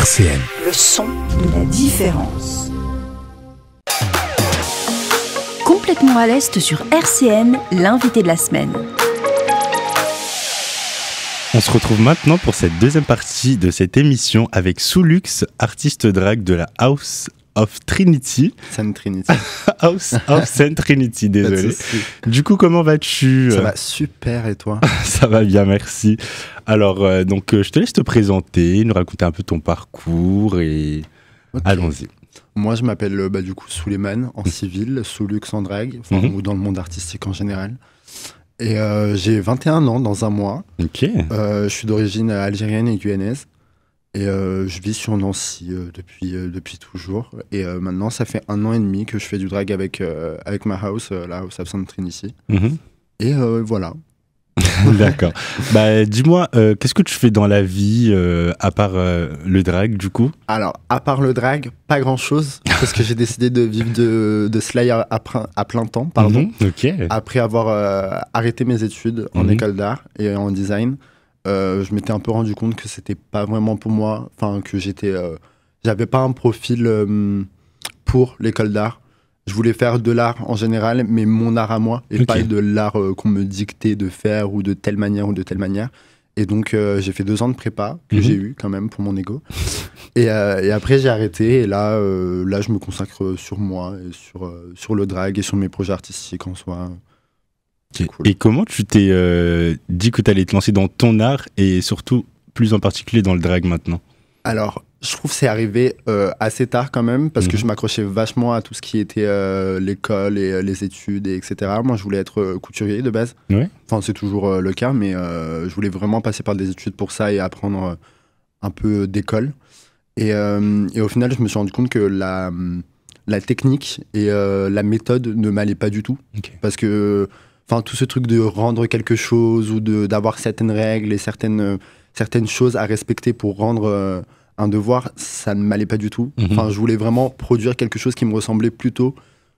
RCN. Le son de la différence. Complètement à l'Est sur RCN, l'invité de la semaine. On se retrouve maintenant pour cette deuxième partie de cette émission avec Soulux, artiste drag de la House of Trinity. Sainte Trinity. House of Sainte Trinity, désolé. Du coup, comment vas-tu ? Ça va super, et toi ? Ça va bien, merci. Alors, je te laisse te présenter, nous raconter un peu ton parcours et allons-y. Moi, je m'appelle du coup Souleymane en civil, Soulux en drag, ou dans le monde artistique en général. Et j'ai 21 ans dans un mois. Ok. Je suis d'origine algérienne et guyanaise. Et je vis sur Nancy depuis toujours. Et maintenant, ça fait 1 an et demi que je fais du drag avec ma house, la House of Sainte Trinity. Et voilà. D'accord. Dis-moi, qu'est-ce que tu fais dans la vie, à part le drag, du coup ? Alors, à part le drag, pas grand-chose, parce que j'ai décidé de vivre de Slayer à plein temps, pardon. Ok. Après avoir arrêté mes études en école d'art et en design, je m'étais un peu rendu compte que c'était pas vraiment pour moi, enfin que j'avais pas un profil pour l'école d'art. Je voulais faire de l'art en général, mais mon art à moi, et pas de l'art qu'on me dictait de faire ou de telle manière ou de telle manière. Et donc j'ai fait 2 ans de prépa que j'ai eu quand même pour mon ego. Et après j'ai arrêté et là je me consacre sur moi et sur le drag et sur mes projets artistiques en soi. Cool. Et comment tu t'es dit que tu allais te lancer dans ton art et surtout plus en particulier dans le drag maintenant ? Alors, je trouve que c'est arrivé assez tard quand même parce que je m'accrochais vachement à tout ce qui était l'école et les études, etc. Moi, je voulais être couturier de base. Ouais. Enfin, c'est toujours le cas, mais je voulais vraiment passer par des études pour ça et apprendre un peu d'école. Et au final, je me suis rendu compte que la technique et la méthode ne m'allaient pas du tout. Parce que tout ce truc de rendre quelque chose ou d'avoir certaines règles et certaines choses à respecter pour rendre un devoir, ça ne m'allait pas du tout. Je voulais vraiment produire quelque chose qui me ressemblait plutôt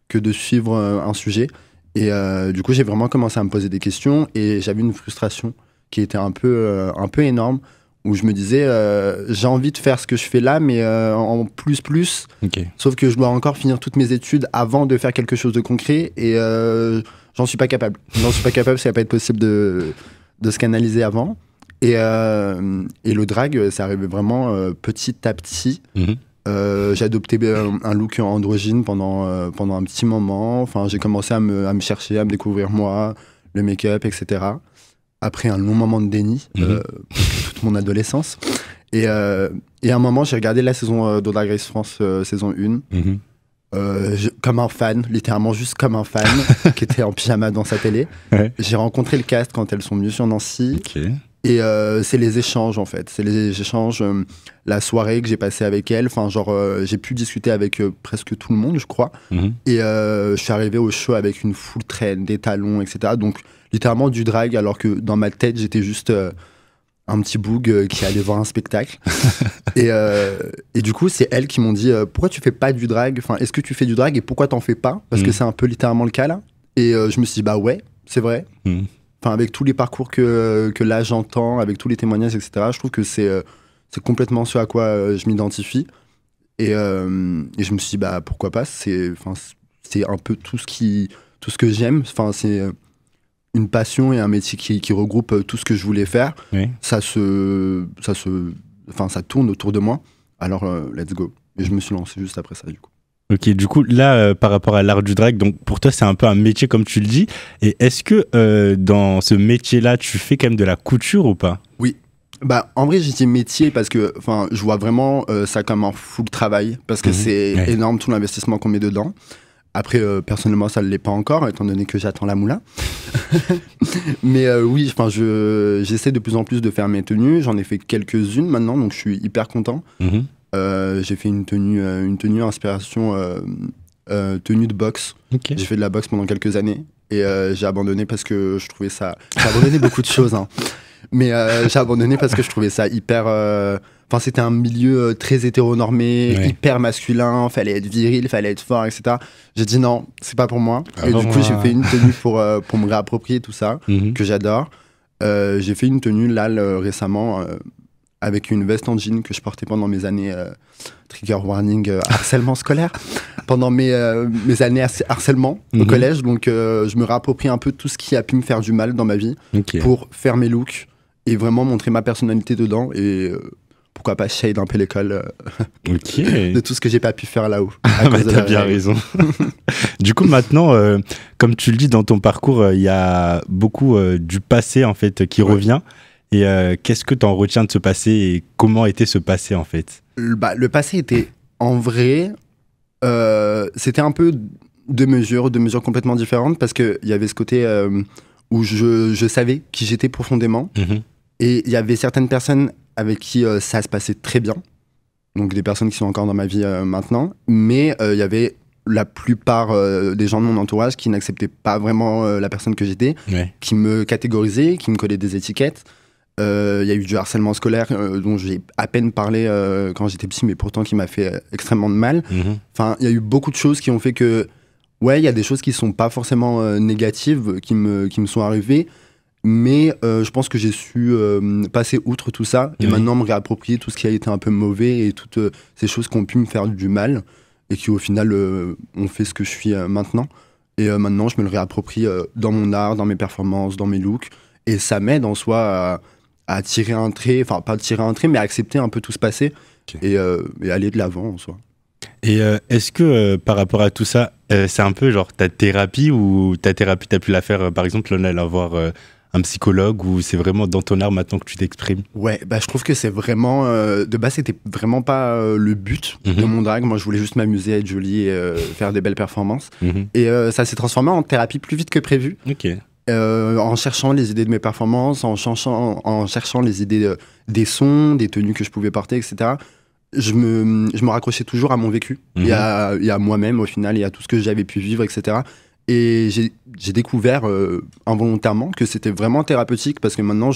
que de suivre un sujet. Et du coup, j'ai vraiment commencé à me poser des questions et j'avais une frustration qui était un peu énorme où je me disais, j'ai envie de faire ce que je fais là, mais en plus. Sauf que je dois encore finir toutes mes études avant de faire quelque chose de concret et j'en suis pas capable. Ça va pas être possible de se canaliser avant. Et le drag, ça arrivait vraiment petit à petit. J'ai adopté un look androgyne pendant un petit moment. J'ai commencé à me chercher, à me découvrir moi, le make-up, etc. Après un long moment de déni, toute mon adolescence. Et à un moment, j'ai regardé la saison de Drag Race France, saison 1. Comme un fan, littéralement juste comme un fan qui était en pyjama dans sa télé. Ouais. J'ai rencontré le cast quand elles sont venues sur Nancy. Et c'est les échanges en fait, c'est les échanges, la soirée que j'ai passée avec elles, j'ai pu discuter avec presque tout le monde je crois. Et je suis arrivé au show avec une full traîne, des talons, etc. Donc littéralement du drag alors que dans ma tête j'étais juste un petit boug qui allait voir un spectacle. Et du coup c'est elles qui m'ont dit pourquoi tu fais pas du drag, est-ce que tu fais du drag et pourquoi t'en fais pas, parce que c'est un peu littéralement le cas là. Et je me suis dit bah ouais c'est vrai. Avec tous les parcours que là j'entends, avec tous les témoignages, etc., je trouve que c'est complètement ce à quoi je m'identifie. Et je me suis dit, bah, pourquoi pas, c'est un peu tout ce que j'aime. C'est une passion et un métier qui regroupe tout ce que je voulais faire. Oui. Ça tourne autour de moi. Alors, let's go. Et je me suis lancé juste après ça, du coup. Ok, du coup, là, par rapport à l'art du drag, donc pour toi, c'est un peu un métier comme tu le dis. Et est-ce que dans ce métier-là, tu fais quand même de la couture ou pas ? Oui. En vrai, j'ai dit métier parce que je vois vraiment ça comme un full travail. Parce que c'est énorme tout l'investissement qu'on met dedans. Après, personnellement, ça ne l'est pas encore, étant donné que j'attends la moula. Mais oui, j'essaie de plus en plus de faire mes tenues. J'en ai fait quelques-unes maintenant, donc je suis hyper content. J'ai fait une tenue inspiration tenue de boxe. J'ai fait de la boxe pendant quelques années et j'ai abandonné parce que je trouvais ça... J'ai abandonné beaucoup de choses, hein. Mais j'ai abandonné parce que je trouvais ça hyper... c'était un milieu très hétéronormé, hyper masculin, fallait être viril, fallait être fort, etc. J'ai dit non, c'est pas pour moi. Et du coup, j'ai fait une tenue pour me réapproprier tout ça, que j'adore. J'ai fait une tenue là récemment... avec une veste en jean que je portais pendant mes années trigger warning harcèlement scolaire, pendant mes années harcèlement au collège. Donc je me réapproprie un peu tout ce qui a pu me faire du mal dans ma vie pour faire mes looks et vraiment montrer ma personnalité dedans et pourquoi pas shade un peu l'école de tout ce que j'ai pas pu faire là-haut. T'as bien raison. Du coup, maintenant, comme tu le dis dans ton parcours, il y a beaucoup du passé en fait qui revient. Et qu'est-ce que tu en retiens de ce passé et comment était ce passé en fait? Le passé était en vrai, c'était un peu deux mesures complètement différentes parce qu'il y avait ce côté où je savais qui j'étais profondément et il y avait certaines personnes avec qui ça se passait très bien, donc des personnes qui sont encore dans ma vie maintenant, mais il y avait la plupart des gens de mon entourage qui n'acceptaient pas vraiment la personne que j'étais, qui me catégorisaient, qui me collaient des étiquettes. Il y a eu du harcèlement scolaire dont j'ai à peine parlé quand j'étais petit, mais pourtant qui m'a fait extrêmement de mal. Enfin, il y a eu beaucoup de choses qui ont fait que, ouais, il y a des choses qui sont pas forcément négatives qui me sont arrivées, mais je pense que j'ai su passer outre tout ça et maintenant me réapproprier tout ce qui a été un peu mauvais et toutes ces choses qui ont pu me faire du mal et qui au final ont fait ce que je suis maintenant. Et maintenant, je me le réapproprie dans mon art, dans mes performances, dans mes looks, et ça m'aide en soi à tirer un trait, enfin pas tirer un trait, mais à accepter un peu tout ce passé et aller de l'avant en soi. Et est-ce que par rapport à tout ça, c'est un peu genre ta thérapie ou ta thérapie, t'as pu la faire, par exemple, on allait avoir un psychologue ou c'est vraiment dans ton art maintenant que tu t'exprimes? Ouais, bah, je trouve que c'est vraiment, de base c'était vraiment pas le but de mon drag, moi je voulais juste m'amuser, être jolie et faire des belles performances. Et ça s'est transformé en thérapie plus vite que prévu. En cherchant les idées de mes performances, en cherchant les idées des sons, des tenues que je pouvais porter, etc. Je me raccrochais toujours à mon vécu, et à moi-même au final, et à tout ce que j'avais pu vivre, etc. Et j'ai découvert involontairement que c'était vraiment thérapeutique, parce que maintenant,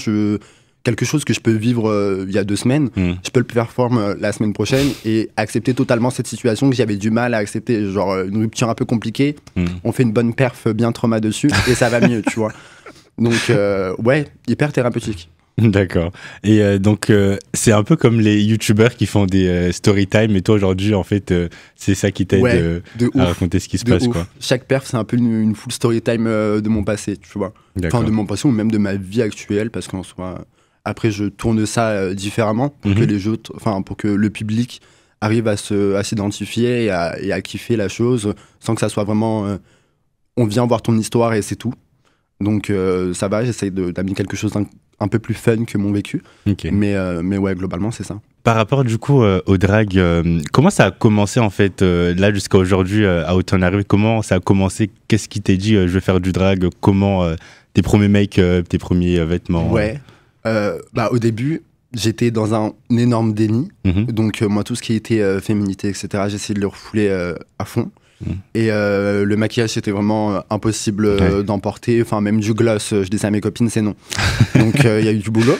quelque chose que je peux vivre il y a 2 semaines, je peux le performer la semaine prochaine et accepter totalement cette situation que j'avais du mal à accepter, genre une rupture un peu compliquée, on fait une bonne perf bien trauma dessus et ça va mieux, tu vois. Donc ouais, hyper thérapeutique. D'accord. Et donc c'est un peu comme les youtubeurs qui font des story time, et toi aujourd'hui en fait c'est ça qui t'aide à raconter ce qui se passe, quoi. Chaque perf c'est un peu une full story time de mon passé, tu vois. Enfin de mon passé ou même de ma vie actuelle, parce qu'en soi après je tourne ça différemment pour que les autres, enfin pour que le public arrive à s'identifier et à kiffer la chose sans que ça soit vraiment on vient voir ton histoire et c'est tout. Donc ça va, j'essaye d'amener quelque chose un peu plus fun que mon vécu. Mais ouais, globalement, c'est ça. Par rapport du coup au drag, comment ça a commencé en fait, là jusqu'à aujourd'hui, à où t'en arrives? Comment ça a commencé? Qu'est-ce qui t'a dit je vais faire du drag? Comment tes premiers make-up, tes premiers vêtements? Ouais, bah, au début, j'étais dans un énorme déni. Donc moi, tout ce qui était féminité, etc., j'essayais de le refouler à fond. Et le maquillage c'était vraiment impossible d'emporter, enfin même du gloss, je disais à mes copines c'est non. Donc il y a eu du boulot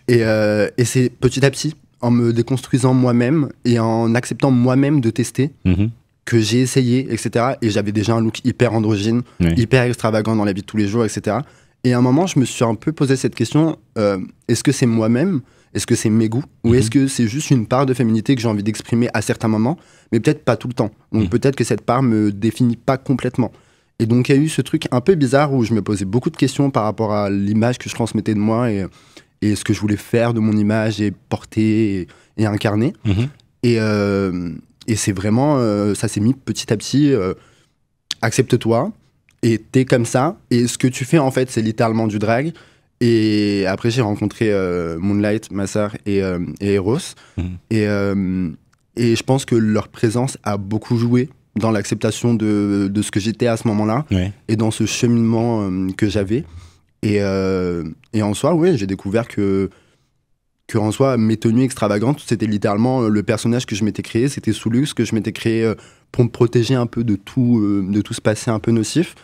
et c'est petit à petit en me déconstruisant moi-même et en acceptant moi-même de tester que j'ai essayé, etc. Et j'avais déjà un look hyper androgyne, hyper extravagant dans la vie de tous les jours, etc. Et à un moment je me suis un peu posé cette question, est-ce que c'est moi-même? Est-ce que c'est mes goûts? Ou est-ce que c'est juste une part de féminité que j'ai envie d'exprimer à certains moments, mais peut-être pas tout le temps? Donc peut-être que cette part me définit pas complètement. Et donc il y a eu ce truc un peu bizarre où je me posais beaucoup de questions par rapport à l'image que je transmettais de moi et ce que je voulais faire de mon image et porter et incarner. Et c'est vraiment, ça s'est mis petit à petit, accepte-toi, et t'es comme ça. Et ce que tu fais en fait, c'est littéralement du drag. Et après, j'ai rencontré Moonlight, Massar et Eros. Et je pense que leur présence a beaucoup joué dans l'acceptation de ce que j'étais à ce moment-là et dans ce cheminement que j'avais. Et en soi, oui, j'ai découvert que en soi, mes tenues extravagantes, c'était littéralement le personnage que je m'étais créé. C'était Soulux que je m'étais créé pour me protéger un peu de tout ce passé un peu nocif.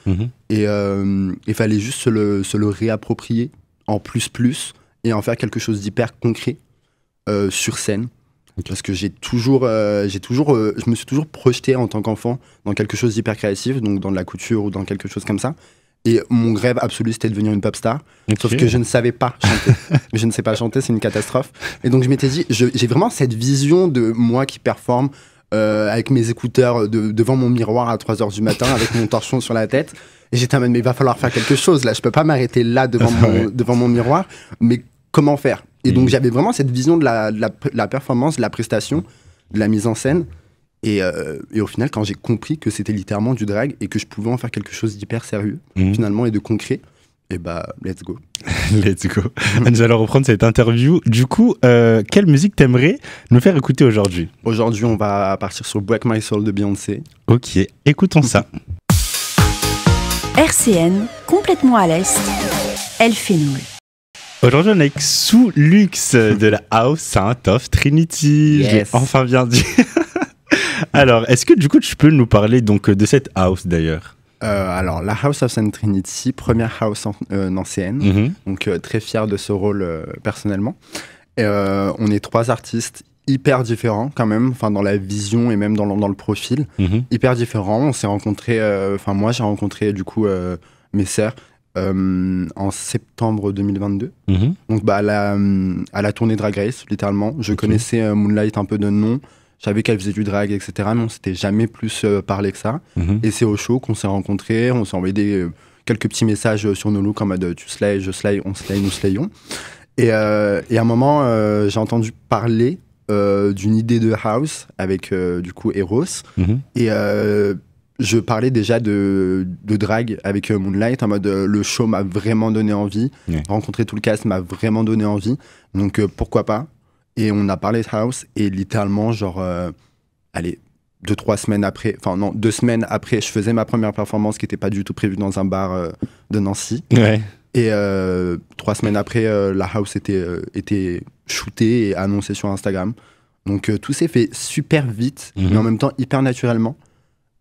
Et il fallait juste se le réapproprier en plus et en faire quelque chose d'hyper concret sur scène. Parce que je me suis toujours projeté en tant qu'enfant dans quelque chose d'hyper créatif, donc dans de la couture ou dans quelque chose comme ça. Et mon rêve absolu, c'était de devenir une pop star. Ok. Sauf que je ne savais pas chanter. Je ne sais pas chanter, c'est une catastrophe. Et donc, je m'étais dit, j'ai vraiment cette vision de moi qui performe avec mes écouteurs devant mon miroir à 3h du matin, avec mon torchon sur la tête. Et j'étais en mode, mais il va falloir faire quelque chose là. Je peux pas m'arrêter là devant mon miroir. Mais comment faire? Et donc, j'avais vraiment cette vision de la performance, de la prestation, de la mise en scène. Et au final, quand j'ai compris que c'était littéralement du drag et que je pouvais en faire quelque chose d'hyper sérieux, finalement, et de concret, et bah, let's go. Let's go. Nous allons reprendre cette interview. Du coup, quelle musique t'aimerais nous faire écouter aujourd'hui? Aujourd'hui, on va partir sur Break My Soul de Beyoncé. Ok, écoutons ça. RCN, complètement à l'Est, Elfenoul. Aujourd'hui, on est avec Sous Luxe de la House Saint-Off Trinity. Yes. J'ai enfin bien dit. Alors, est-ce que du coup, tu peux nous parler donc de cette house d'ailleurs? Alors, la House of Saint Trinity, première house nancéenne. Donc, très fier de ce rôle personnellement. On est 3 artistes hyper différents quand même, enfin dans la vision et même dans le profil. Hyper différents. On s'est rencontrés, moi j'ai rencontré du coup mes sœurs en septembre 2022. Donc à la tournée Drag Race, littéralement. Je connaissais Moonlight un peu de nom. Je savais qu'elle faisait du drag, etc. Mais on s'était jamais plus parlé que ça. Et c'est au show qu'on s'est rencontrés. On s'est envoyé quelques petits messages sur nos looks en mode tu slay, je slay, on slay, nous slayons. Et à un moment, j'ai entendu parler d'une idée de house avec du coup Eros. Et je parlais déjà de drag avec Moonlight en mode le show m'a vraiment donné envie. Rencontrer tout le cast m'a vraiment donné envie. Donc pourquoi pas. Et on a parlé de house et littéralement genre allez 2 semaines après, enfin non 2 semaines après, je faisais ma première performance qui n'était pas du tout prévue dans un bar de Nancy. Et 3 semaines après, la house était shootée et annoncée sur Instagram. Donc tout s'est fait super vite, mais en même temps hyper naturellement.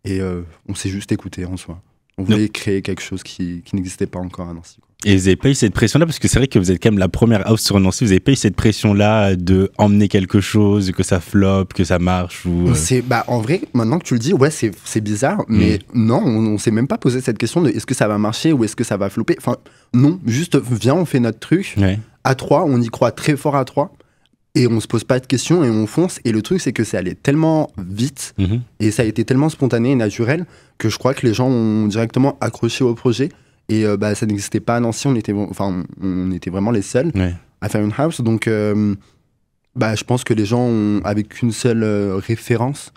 Et on s'est juste écouté en soi. On voulait créer quelque chose qui n'existait pas encore à Nancy. Et vous n'avez pas eu cette pression-là, parce que c'est vrai que vous êtes quand même la première house sur Nancy, vous n'avez pas eu cette pression-là de emmener quelque chose, que ça flop, que ça marche ou... En vrai, maintenant que tu le dis, ouais, c'est bizarre, mais non, on s'est même pas posé cette question de est-ce que ça va marcher ou est-ce que ça va flopper. Enfin, non, juste viens, on fait notre truc. À 3, on y croit très fort à 3. Et on se pose pas de questions et on fonce. Et le truc, c'est que c'est allé tellement vite et ça a été tellement spontané et naturel que je crois que les gens ont directement accroché au projet. Et ça n'existait pas à Nancy, on était vraiment les seuls à faire une house. Donc, je pense que les gens ont avec qu'une seule référence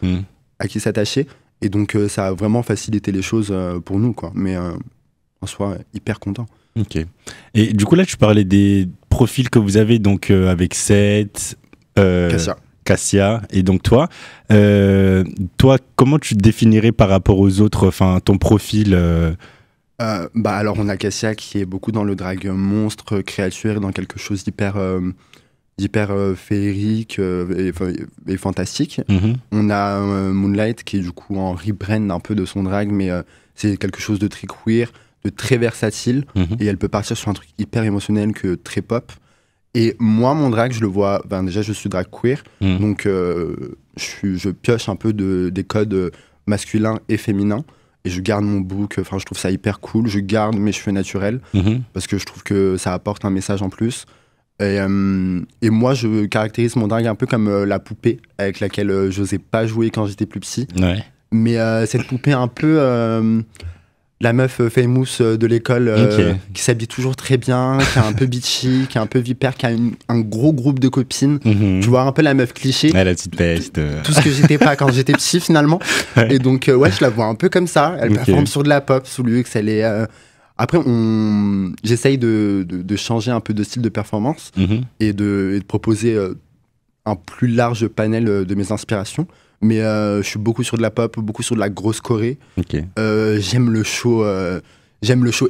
à qui s'attacher. Et donc, ça a vraiment facilité les choses pour nous, quoi. Mais en soi, hyper content. Ok. Et du coup, là, tu parlais des profils que vous avez, donc avec Seth, Cassia, et donc toi. Toi, comment tu te définirais par rapport aux autres, enfin, ton profil alors, on a Cassia qui est beaucoup dans le drag monstre, créature, dans quelque chose d'hyper féerique et fantastique. On a Moonlight qui est du coup en rebrand un peu de son drag, mais c'est quelque chose de très queer, de très versatile, et elle peut partir sur un truc hyper émotionnel que très pop. Et moi, mon drag, je le vois, déjà je suis drag queer, donc je pioche un peu des codes masculins et féminins, et je garde mon book, enfin je trouve ça hyper cool, je garde mes cheveux naturels, parce que je trouve que ça apporte un message en plus. Et moi, je caractérise mon drag un peu comme la poupée avec laquelle j'osais pas jouer quand j'étais plus petit. Mais cette poupée un peu la meuf famous de l'école qui s'habille toujours très bien, qui est un peu bitchy, qui est un peu vipère, qui a un gros groupe de copines. Tu vois, un peu la meuf cliché. La petite peste. Tout ce que j'étais pas quand j'étais petit finalement. Et donc, je la vois un peu comme ça. Elle performe sur de la pop, sous luxe. Elle est... Après, j'essaye de changer un peu de style de performance et de proposer un plus large panel de mes inspirations. Mais je suis beaucoup sur de la pop, beaucoup sur de la grosse choré. J'aime le show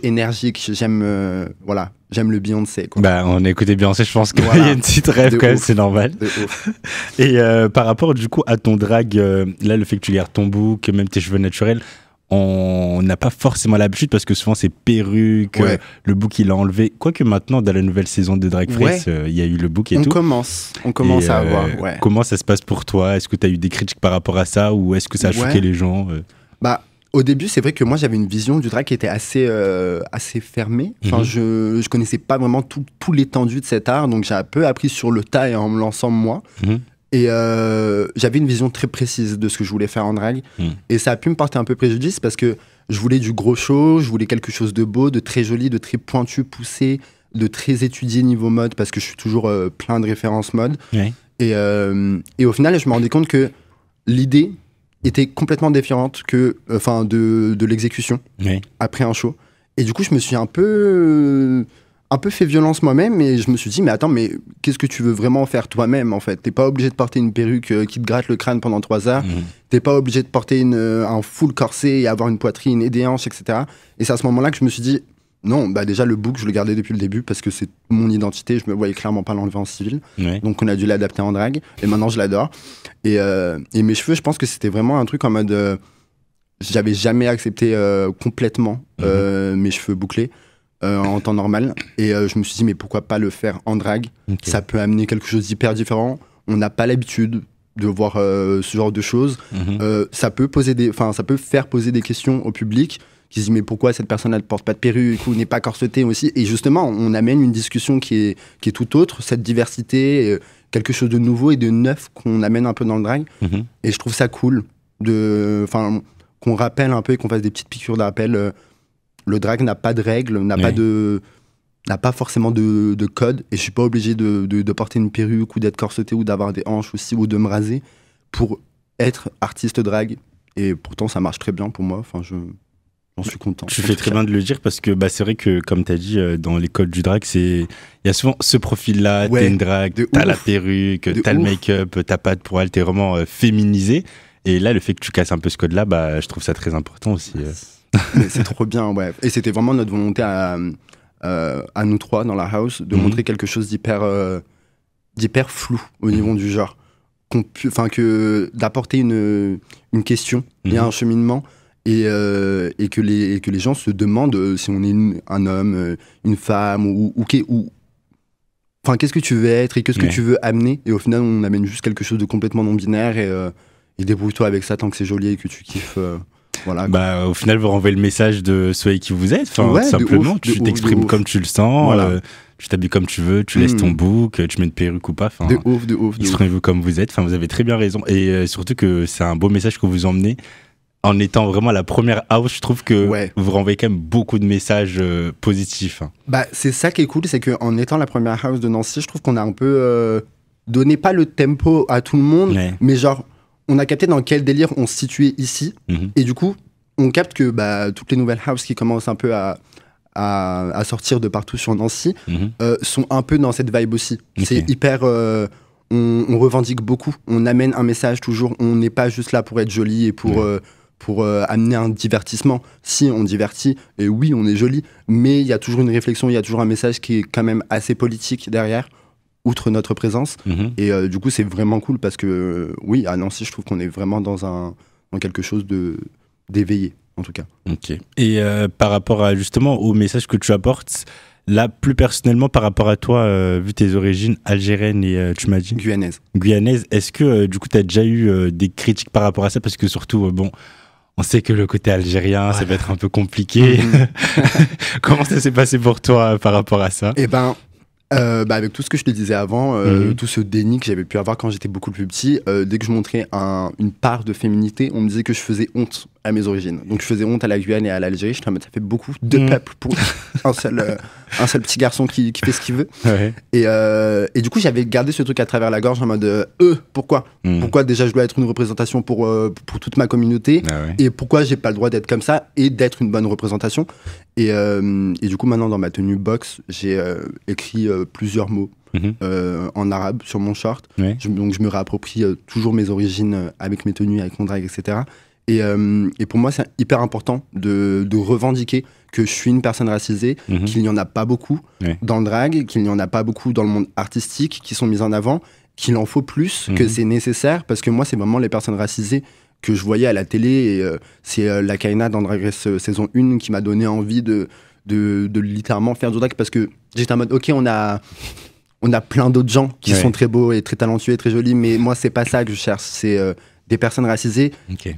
énergique, j'aime le Beyoncé, quoi. On a écouté Beyoncé, je pense qu'il y a une petite rêve quand même, c'est normal. Et par rapport du coup à ton drag, là le fait que tu gardes ton bouc, même tes cheveux naturels, on n'a pas forcément l'habitude parce que souvent c'est perruque, le bouc il a enlevé. Quoique maintenant dans la nouvelle saison de Drag Race, il y a eu le bouc et tout. On commence à avoir. Comment ça se passe pour toi? Est-ce que tu as eu des critiques par rapport à ça ou est-ce que ça a choqué les gens? Au début, c'est vrai que moi, j'avais une vision du drag qui était assez fermée. Enfin, je connaissais pas vraiment tout l'étendue de cet art, donc j'ai un peu appris sur le tas et en me lançant moi. Et j'avais une vision très précise de ce que je voulais faire en drag. Et ça a pu me porter un peu préjudice parce que je voulais du gros show, je voulais quelque chose de beau, de très joli, de très pointu, poussé, de très étudié niveau mode parce que je suis toujours plein de références mode. Ouais. Et au final, je me rendais compte que l'idée était complètement différente de l'exécution après un show. Et du coup, je me suis un peu fait violence moi-même et je me suis dit, mais attends, mais qu'est-ce que tu veux vraiment faire toi-même en fait? T'es pas obligé de porter une perruque qui te gratte le crâne pendant 3 heures. T'es pas obligé de porter un full corset et avoir une poitrine et des hanches, etc. Et c'est à ce moment-là que je me suis dit, non, bah déjà le book, je le gardais depuis le début parce que c'est mon identité. Je me voyais clairement pas l'enlever en civil. Donc on a dû l'adapter en drag. Et maintenant, je l'adore. Et mes cheveux, je pense que c'était vraiment un truc en mode... j'avais jamais accepté complètement mes cheveux bouclés. En temps normal et je me suis dit mais pourquoi pas le faire en drag, ça peut amener quelque chose d'hyper différent, on n'a pas l'habitude de voir ce genre de choses, ça peut faire poser des questions au public qui se dit mais pourquoi cette personne ne porte pas de perruque ou n'est pas corsetée aussi, et justement on amène une discussion qui est tout autre, cette diversité, quelque chose de nouveau et de neuf qu'on amène un peu dans le drag, et je trouve ça cool qu'on rappelle un peu et qu'on fasse des petites piqûres de rappel. Le drag n'a pas de règles, n'a pas forcément de code, et je suis pas obligé de porter une perruque ou d'être corseté ou d'avoir des hanches aussi ou de me raser pour être artiste drag. Et pourtant, ça marche très bien pour moi. Enfin, j'en suis content. Tu fais très bien de le dire parce que c'est vrai que, comme tu as dit, dans les codes du drag, il y a souvent ce profil-là, t'es une drag, t'as la perruque, t'as le make-up, t'as pas de poils, t'es vraiment féminisé. Et là, le fait que tu casses un peu ce code-là, je trouve ça très important aussi. Mais c'est trop bien, ouais. Et c'était vraiment notre volonté à nous trois dans la house de montrer quelque chose d'hyper flou au niveau du genre. D'apporter une question et un cheminement et que les gens se demandent si on est un homme, une femme ou qu'est-ce que tu veux être et qu'est-ce que tu veux amener. Et au final, on amène juste quelque chose de complètement non-binaire et débrouille-toi avec ça tant que c'est joli et que tu kiffes. Voilà, au final, vous renvoyez le message de soyez qui vous êtes. Tout simplement, tu t'exprimes comme tu le sens, voilà. Tu t'habilles comme tu veux, tu laisses ton bouc, tu mets une perruque ou pas. De ouf. Exprimez-vous comme vous êtes. Vous avez très bien raison. Et surtout que c'est un beau message que vous emmenez. En étant vraiment la première house, je trouve que vous renvoyez quand même beaucoup de messages positifs. C'est ça qui est cool, c'est qu'en étant la première house de Nancy, je trouve qu'on a un peu donné pas le tempo à tout le monde, mais genre... On a capté dans quel délire on se situait ici. Et du coup, on capte que toutes les nouvelles houses qui commencent un peu à sortir de partout sur Nancy sont un peu dans cette vibe aussi. C'est hyper... on revendique beaucoup. On amène un message toujours. On n'est pas juste là pour être joli et pour amener un divertissement. Si, on divertit. Et oui, on est joli. Mais il y a toujours une réflexion, il y a toujours un message qui est quand même assez politique derrière. Outre notre présence. Et du coup, c'est vraiment cool parce que, oui, à Nancy, je trouve qu'on est vraiment dans quelque chose d'éveillé, en tout cas. Ok. Et par rapport justement au message que tu apportes, là, plus personnellement, par rapport à toi, vu tes origines algériennes et tu m'as dit Guyanaise, est-ce que, du coup, tu as déjà eu des critiques par rapport à ça? Parce que surtout, on sait que le côté algérien, ça va être un peu compliqué. Comment ça s'est passé pour toi par rapport à ça? Avec tout ce que je te disais avant, tout ce déni que j'avais pu avoir quand j'étais beaucoup plus petit, dès que je montrais une part de féminité, on me disait que je faisais honte à mes origines. Donc je faisais honte à la Guyane et à l'Algérie. Je te dis, ça fait beaucoup de peuples pour un seul petit garçon qui fait ce qu'il veut. Et du coup, j'avais gardé ce truc à travers la gorge en mode pourquoi Pourquoi déjà je dois être une représentation pour toute ma communauté et pourquoi j'ai pas le droit d'être comme ça et d'être une bonne représentation. Et du coup, maintenant, dans ma tenue box, j'ai écrit plusieurs mots en arabe sur mon short. Donc, je me réapproprie toujours mes origines avec mes tenues, avec mon drag, etc. Et pour moi, c'est hyper important de revendiquer que je suis une personne racisée, qu'il n'y en a pas beaucoup dans le drag, qu'il n'y en a pas beaucoup dans le monde artistique qui sont mises en avant, qu'il en faut plus, que c'est nécessaire, parce que moi, c'est vraiment les personnes racisées que je voyais à la télé, et c'est la Kaina dans Drag Race saison 1 qui m'a donné envie de littéralement faire du drag, parce que j'étais en mode, ok, on a plein d'autres gens qui sont très beaux et très talentueux et très jolis, mais moi, c'est pas ça que je cherche, c'est des personnes racisées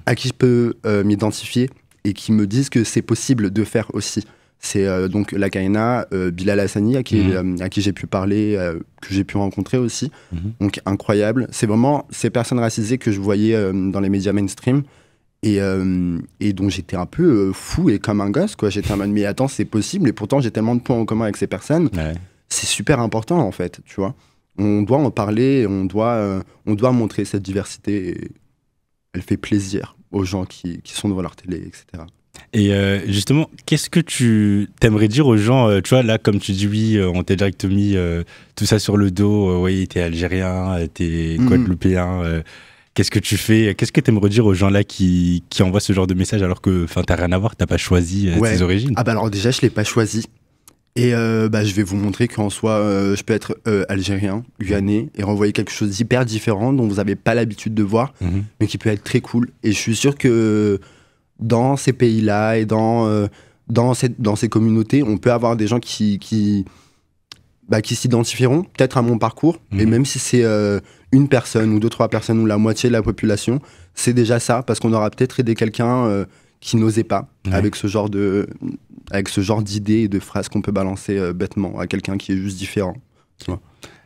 à qui je peux m'identifier et qui me disent que c'est possible de faire aussi. C'est donc la Kaina, Bilal Hassani, à qui j'ai pu parler, que j'ai pu rencontrer aussi. Donc incroyable. C'est vraiment ces personnes racisées que je voyais dans les médias mainstream et donc j'étais un peu fou et comme un gosse, quoi. J'étais en mode, mais attends, c'est possible, et pourtant j'ai tellement de points en commun avec ces personnes. Ouais. C'est super important en fait, tu vois. On doit en parler, on doit montrer cette diversité. Et elle fait plaisir aux gens qui sont devant leur télé, etc. Et justement, qu'est-ce que tu t'aimerais dire aux gens, tu vois, là, comme tu dis, oui, on t'a direct mis tout ça sur le dos, oui, t'es algérien, t'es guadeloupéen, qu'est-ce que tu fais? Qu'est-ce que t'aimerais dire aux gens là qui envoient ce genre de message alors que t'as rien à voir, t'as pas choisi tes origines? Ah bah alors déjà, je l'ai pas choisi. Et je vais vous montrer qu'en soi, je peux être algérien, guyanais, et renvoyer quelque chose d'hyper différent dont vous n'avez pas l'habitude de voir, mais qui peut être très cool. Et je suis sûr que dans ces pays-là et dans ces communautés, on peut avoir des gens qui s'identifieront peut-être à mon parcours. Et même si c'est une personne ou 2-3 personnes ou la moitié de la population, c'est déjà ça, parce qu'on aura peut-être aidé quelqu'un qui n'osait pas avec ce genre d'idées et de phrases qu'on peut balancer bêtement à quelqu'un qui est juste différent. Tu vois.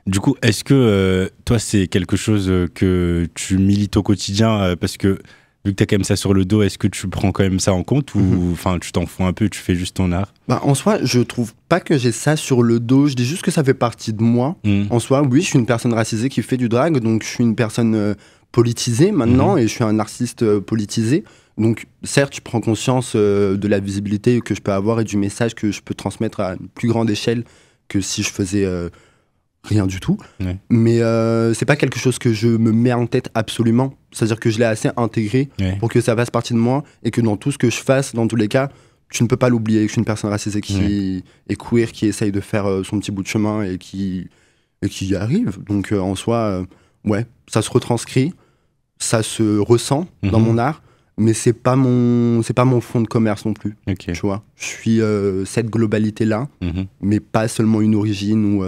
Du coup, est-ce que toi, c'est quelque chose que tu milites au quotidien parce que vu que tu as quand même ça sur le dos, est-ce que tu prends quand même ça en compte ou tu t'en fous un peu, tu fais juste ton art? En soi, je trouve pas que j'ai ça sur le dos. Je dis juste que ça fait partie de moi. En soi, oui, je suis une personne racisée qui fait du drag, donc je suis une personne politisée maintenant et je suis un artiste politisé. Donc certes, je prends conscience de la visibilité que je peux avoir et du message que je peux transmettre à une plus grande échelle que si je faisais rien du tout. Ouais. Mais c'est pas quelque chose que je me mets en tête absolument. C'est-à-dire que je l'ai assez intégré pour que ça fasse partie de moi et que dans tout ce que je fasse, dans tous les cas, tu ne peux pas l'oublier. Que je suis une personne racisée qui est queer, qui essaye de faire son petit bout de chemin et qui y arrive. Donc en soi, ça se retranscrit, ça se ressent dans mon art, mais c'est pas mon fond de commerce non plus. Okay. Tu vois, je suis cette globalité-là, mais pas seulement une origine ou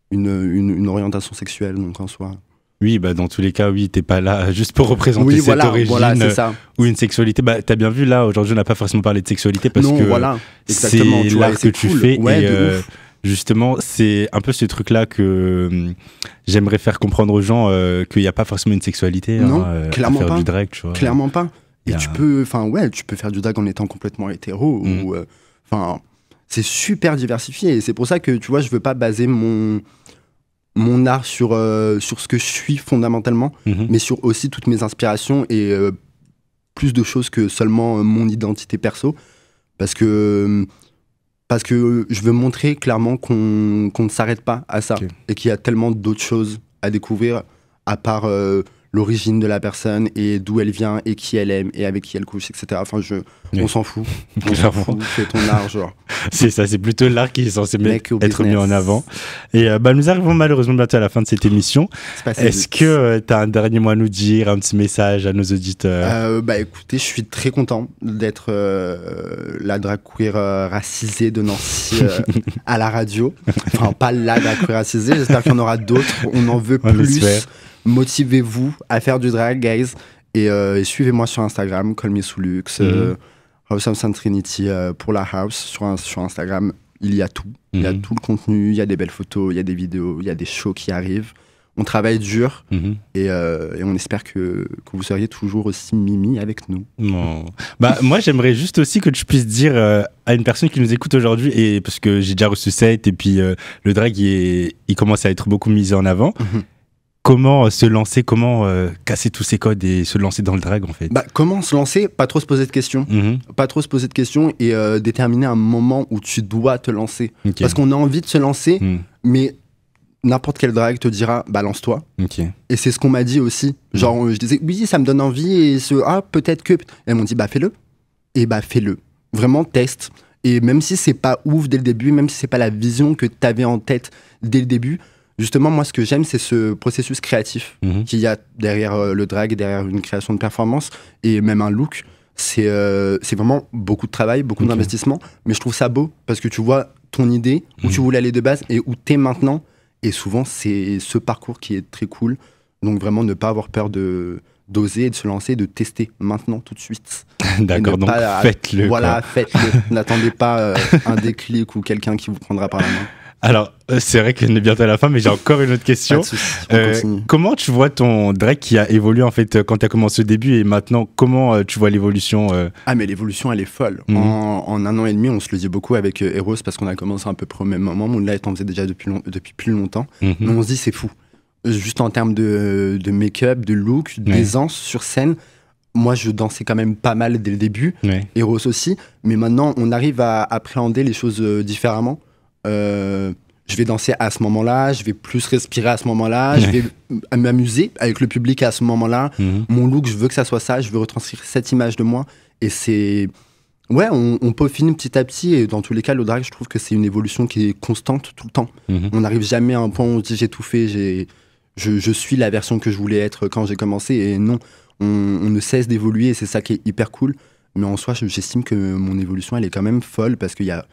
une orientation sexuelle, donc en soi. Oui, dans tous les cas, oui, t'es pas là juste pour représenter cette origine ou une sexualité. T'as bien vu, là, aujourd'hui, on n'a pas forcément parlé de sexualité parce que c'est l'art que tu fais. Et justement, c'est un peu ce truc-là que j'aimerais faire comprendre aux gens qu'il n'y a pas forcément une sexualité clairement à faire pas. Du drag, tu vois. Clairement pas. Et tu peux faire du drag en étant complètement hétéro. C'est super diversifié. Et c'est pour ça que, tu vois, je veux pas baser mon art sur ce que je suis fondamentalement, mais sur aussi toutes mes inspirations et plus de choses que seulement mon identité perso. Parce que je veux montrer clairement qu'on ne s'arrête pas à ça et qu'il y a tellement d'autres choses à découvrir à part l'origine de la personne et d'où elle vient et qui elle aime et avec qui elle couche, etc. Enfin, on s'en fout. On s'en fout, c'est ton art, genre. C'est ça, c'est plutôt l'art qui est censé être mis en avant. Et nous arrivons malheureusement bientôt à la fin de cette émission. Est-ce que tu as un dernier mot à nous dire, un petit message à nos auditeurs? Écoutez, je suis très content d'être la drag queer racisée de Nancy à la radio. Enfin, pas la drag queer racisée, j'espère qu'il y en aura d'autres. On en veut plus. Motivez-vous à faire du drag, guys. Et suivez-moi sur Instagram, Call Me Soulux, House of Saint Trinity pour la house. Sur Instagram, il y a tout. Il y a tout le contenu, il y a des belles photos, il y a des vidéos, il y a des shows qui arrivent. On travaille dur et on espère que vous seriez toujours aussi mimi avec nous. Non. Moi, j'aimerais juste aussi que tu puisses dire à une personne qui nous écoute aujourd'hui, et parce que j'ai déjà reçu Seth et puis le drag, il commence à être beaucoup mis en avant. Comment se lancer, comment casser tous ces codes et se lancer dans le drag en fait? Comment se lancer? Pas trop se poser de questions. Pas trop se poser de questions et déterminer un moment où tu dois te lancer. Parce qu'on a envie de se lancer, mais n'importe quel drag te dira lance-toi. Et c'est ce qu'on m'a dit aussi. Genre, je disais oui, ça me donne envie et peut-être que. Et elles m'ont dit fais-le. Et fais-le. Vraiment, teste. Et même si c'est pas ouf dès le début, même si c'est pas la vision que tu avais en tête dès le début, justement, moi, ce que j'aime, c'est ce processus créatif qu'il y a derrière le drag, derrière une création de performance et même un look. C'est vraiment beaucoup de travail, beaucoup d'investissement, mais je trouve ça beau parce que tu vois ton idée, où tu voulais aller de base et où t'es maintenant. Et souvent, c'est ce parcours qui est très cool. Donc vraiment, ne pas avoir peur de d'oser, de se lancer, de tester maintenant, tout de suite. D'accord, donc faites-le. Voilà, faites-le. N'attendez pas un déclic ou quelqu'un qui vous prendra par la main. Alors, c'est vrai qu'on est bientôt à la fin, mais j'ai encore une autre question. Pas de souci, on continue. Comment tu vois ton drag qui a évolué en fait quand tu as commencé au début et maintenant, comment tu vois l'évolution Ah, mais l'évolution, elle est folle. En 1 an et demi, on se le dit beaucoup avec Eros parce qu'on a commencé à peu près au même moment. Moonlight en faisait déjà depuis plus longtemps. Mais on se dit, c'est fou. Juste en termes de make-up, de look, d'aisance sur scène. Moi, je dansais quand même pas mal dès le début. Eros aussi. Mais maintenant, on arrive à appréhender les choses différemment. Je vais danser à ce moment-là, je vais plus respirer à ce moment-là, je vais m'amuser avec le public à ce moment-là. Mon look, je veux que ça soit ça, je veux retranscrire cette image de moi. Et c'est... Ouais, on peaufine petit à petit. Et dans tous les cas, le drag, je trouve que c'est une évolution qui est constante tout le temps. On n'arrive jamais à un point où on se dit j'ai tout fait, je suis la version que je voulais être quand j'ai commencé. Et non, on ne cesse d'évoluer et c'est ça qui est hyper cool. Mais en soi, j'estime que mon évolution, elle est quand même folle parce qu'il y a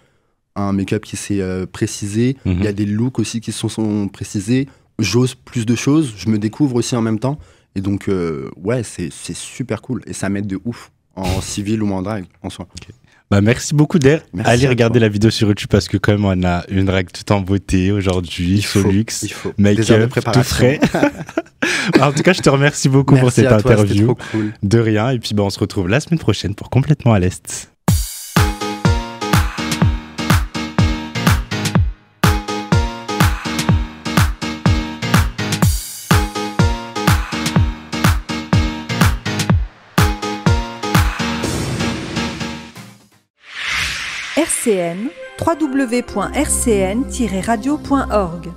un make-up qui s'est précisé, il y a des looks aussi qui sont précisés, j'ose plus de choses, je me découvre aussi en même temps, et donc ouais, c'est super cool, et ça m'aide de ouf, en civil ou en drag, en soi. Bah, merci beaucoup Der. Allez regarder la vidéo sur YouTube parce que quand même on a une drag tout en beauté aujourd'hui, Solux, make-up, tout frais. En tout cas, je te remercie beaucoup pour cette interview. Trop cool. De rien, et puis on se retrouve la semaine prochaine pour Complètement à l'Est. RCN, www.rcn-radio.org